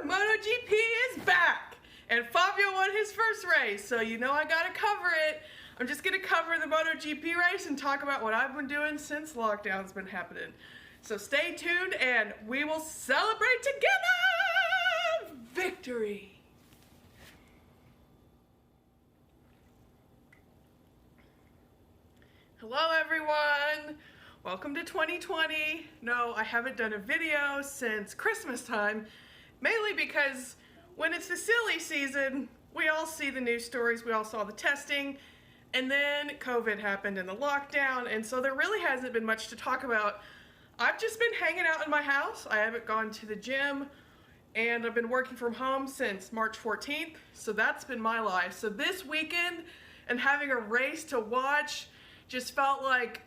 MotoGP is back, and Fabio won his first race, so you know I gotta cover it. I'm just gonna cover the MotoGP race and talk about what I've been doing since lockdown's been happening. So stay tuned and we will celebrate together! Victory! Hello everyone! Welcome to 2020. No, I haven't done a video since Christmas time, mainly because when it's the silly season, we all see the news stories, we all saw the testing, and then COVID happened and the lockdown, and so there really hasn't been much to talk about. I've just been hanging out in my house. I haven't gone to the gym, and I've been working from home since March 14th, so that's been my life. So this weekend, and having a race to watch just felt like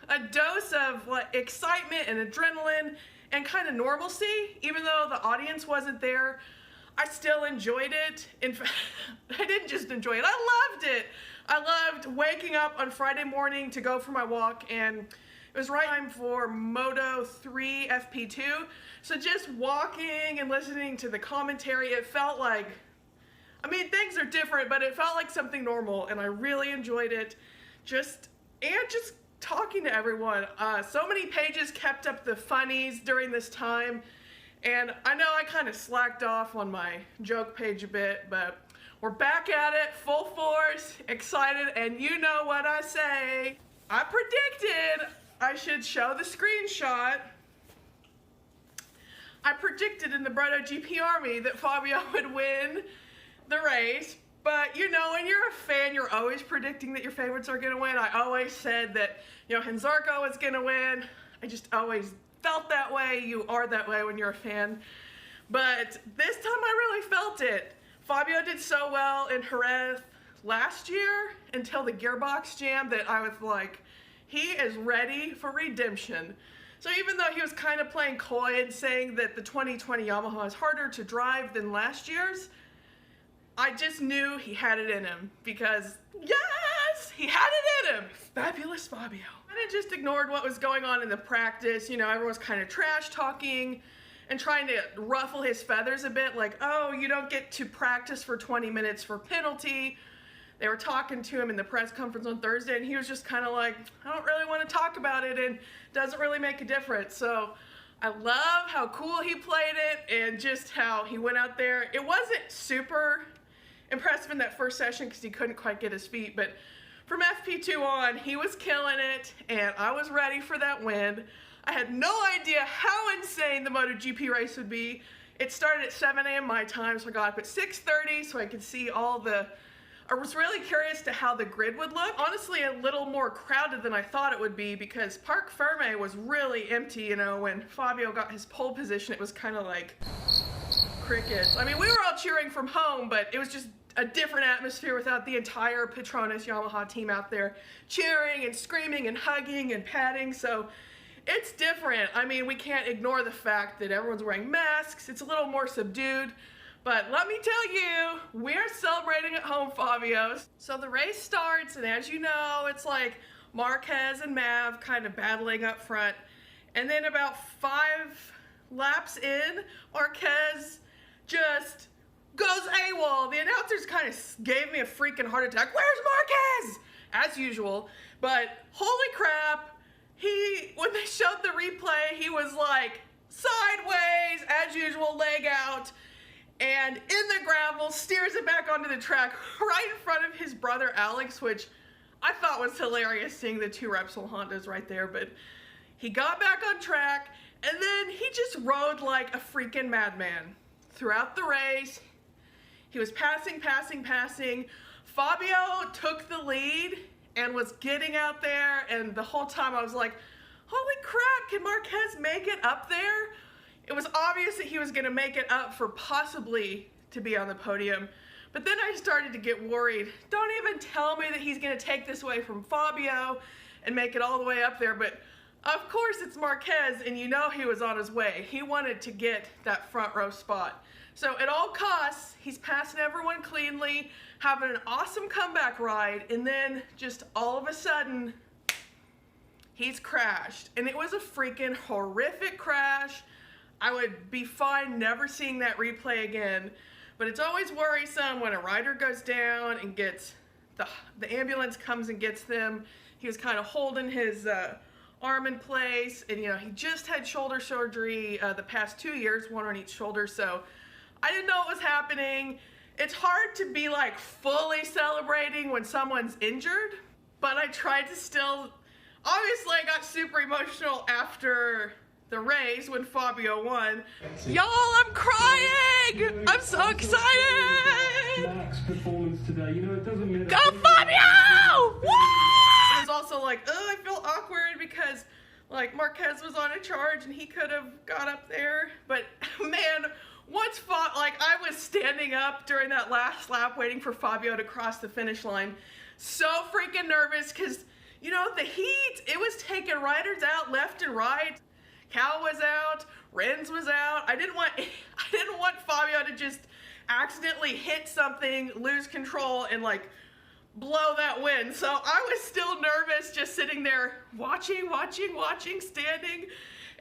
a dose of excitement and adrenaline and kind of normalcy. Even though the audience wasn't there, I still enjoyed it. In fact, I didn't just enjoy it, I loved it. I loved waking up on Friday morning to go for my walk, and it was right time for Moto 3 FP2. So just walking and listening to the commentary, it felt like, I mean, things are different, but it felt like something normal, and I really enjoyed it. Just talking to everyone. So many pages kept up the funnies during this time, and I know I kind of slacked off on my joke page a bit, but we're back at it, full force, excited, and you know what I say. I predicted, I should show the screenshot. I predicted in the MotoGP Army that Fabio would win the race. But, you know, when you're a fan, you're always predicting that your favorites are going to win. I always said that, you know, Zarco was going to win. I just always felt that way. You are that way when you're a fan. But this time I really felt it. Fabio did so well in Jerez last year until the gearbox jam that I was like, he is ready for redemption. So even though he was kind of playing coy and saying that the 2020 Yamaha is harder to drive than last year's, I just knew he had it in him because, yes, he had it in him. Fabulous Fabio. I just ignored what was going on in the practice. You know, everyone was kind of trash talking and trying to ruffle his feathers a bit, like, oh, you don't get to practice for 20 minutes for penalty. They were talking to him in the press conference on Thursday, and he was just kind of like, I don't really want to talk about it, and it doesn't really make a difference. So I love how cool he played it and just how he went out there. It wasn't super impressive in that first session because he couldn't quite get his feet, but from FP2 on, he was killing it, and I was ready for that win. I had no idea how insane the MotoGP race would be. It started at 7 a.m. my time, so I got up at 6:30 so I could see all the, I was really curious to how the grid would look. Honestly, a little more crowded than I thought it would be because Parc Ferme was really empty. You know, when Fabio got his pole position, it was kind of like crickets. I mean, we were all cheering from home, but it was just a different atmosphere without the entire Petronas Yamaha team out there cheering and screaming and hugging and patting, so it's different. I mean, we can't ignore the fact that everyone's wearing masks. It's a little more subdued, but let me tell you, we're celebrating at home, Fabio. So the race starts, and as you know, it's like Marquez and Mav kind of battling up front, and then about 5 laps in, Marquez just goes AWOL. The announcers kind of gave me a freaking heart attack. Where's Marquez? As usual. But holy crap, when they showed the replay, he was like sideways, as usual, leg out, and in the gravel, steers it back onto the track right in front of his brother Alex, which I thought was hilarious seeing the two Repsol Hondas right there. But he got back on track, and then he just rode like a freaking madman throughout the race. He was passing. Fabio took the lead and was getting out there, and the whole time I was like, holy crap, can Marquez make it up there? It was obvious that he was going to make it up for possibly to be on the podium, but then I started to get worried. Don't even tell me that he's going to take this away from Fabio and make it all the way up there, but of course it's Marquez, and you know he was on his way. He wanted to get that front row spot. So at all costs, he's passing everyone cleanly, having an awesome comeback ride, and then just all of a sudden, he's crashed. And it was a freaking horrific crash. I would be fine never seeing that replay again. But it's always worrisome when a rider goes down and gets, the ambulance comes and gets them. He was kind of holding his arm in place, and he just had shoulder surgery the past 2 years, one on each shoulder, so I didn't know what was happening. It's hard to be like fully celebrating when someone's injured, but I tried to still, obviously I got super emotional after the race when Fabio won. Y'all, I'm crying! I'm so excited! Marc's performance today, it doesn't matter. Go Fabio! Woo! It was also like, I feel awkward because like Marquez was on a charge and he could have got up there, but man, I was standing up during that last lap waiting for Fabio to cross the finish line, so freaking nervous because the heat, it was taking riders out left and right. Cal was out, Renz was out. I didn't want Fabio to just accidentally hit something, lose control, and like blow that win. So I was still nervous, just sitting there watching, standing.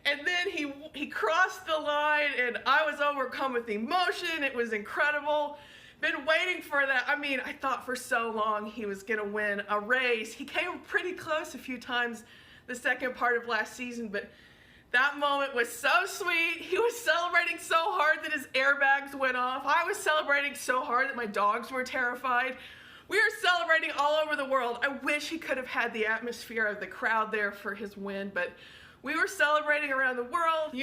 And then he crossed the line, and I was overcome with emotion. It was incredible. Been waiting for that. I mean, I thought for so long he was gonna win a race. He came pretty close a few times the second part of last season, but that moment was so sweet. He was celebrating so hard that his airbags went off. I was celebrating so hard that my dogs were terrified. We were celebrating all over the world. I wish he could have had the atmosphere of the crowd there for his win, but we were celebrating around the world.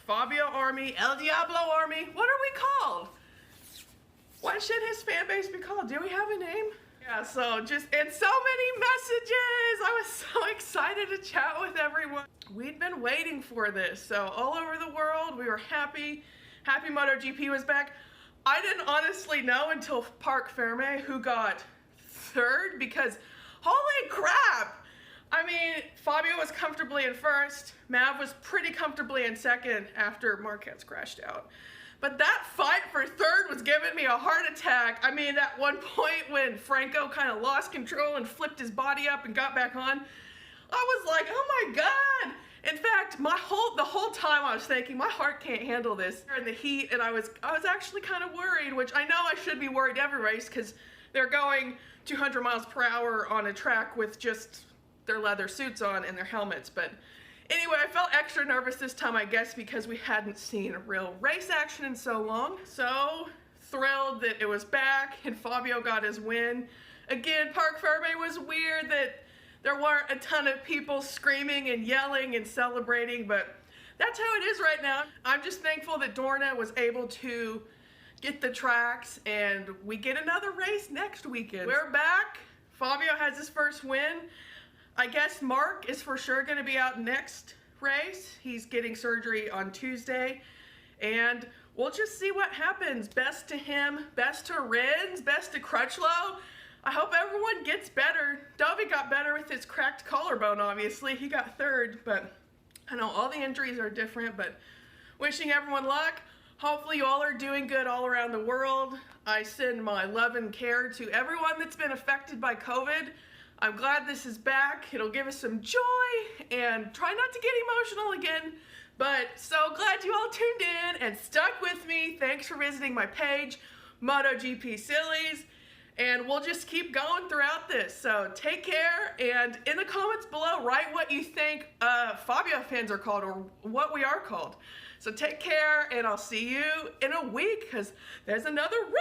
Fabio Army, El Diablo Army. What are we called? What should his fan base be called? Do we have a name? Yeah, and so many messages. I was so excited to chat with everyone. We'd been waiting for this, so all over the world, we were happy. Happy MotoGP was back. I didn't honestly know until Parc Fermé who got third, because holy crap! I mean, Fabio was comfortably in first. Mav was pretty comfortably in second after Marquez crashed out. But that fight for third was giving me a heart attack. I mean, at one point when Franco kind of lost control and flipped his body up and got back on, I was like, oh my God. In fact, the whole time I was thinking, my heart can't handle this in the heat, and I was actually kind of worried, which I know I should be worried every race because they're going 200 miles per hour on a track with just their leather suits on and their helmets. But anyway, I felt extra nervous this time, I guess, because we hadn't seen a real race action in so long. So thrilled that it was back and Fabio got his win. Again, Parc Fermé was weird that there weren't a ton of people screaming and yelling and celebrating, but that's how it is right now. I'm just thankful that Dorna was able to get the tracks and we get another race next weekend. We're back. Fabio has his first win. I guess Marc is for sure going to be out next race. He's getting surgery on Tuesday, and we'll just see what happens. Best to him, best to Renz, best to Crutchlow. I hope everyone gets better. Dovey got better with his cracked collarbone, obviously. He got third, but I know all the injuries are different, but wishing everyone luck. Hopefully you all are doing good all around the world. I send my love and care to everyone that's been affected by COVID. I'm glad this is back. It'll give us some joy, and try not to get emotional again. But so glad you all tuned in and stuck with me. Thanks for visiting my page, MotoGP Sillies. And we'll just keep going throughout this. So take care, and in the comments below, write what you think Fabio fans are called, or what we are called. So take care, and I'll see you in a week, because there's another race.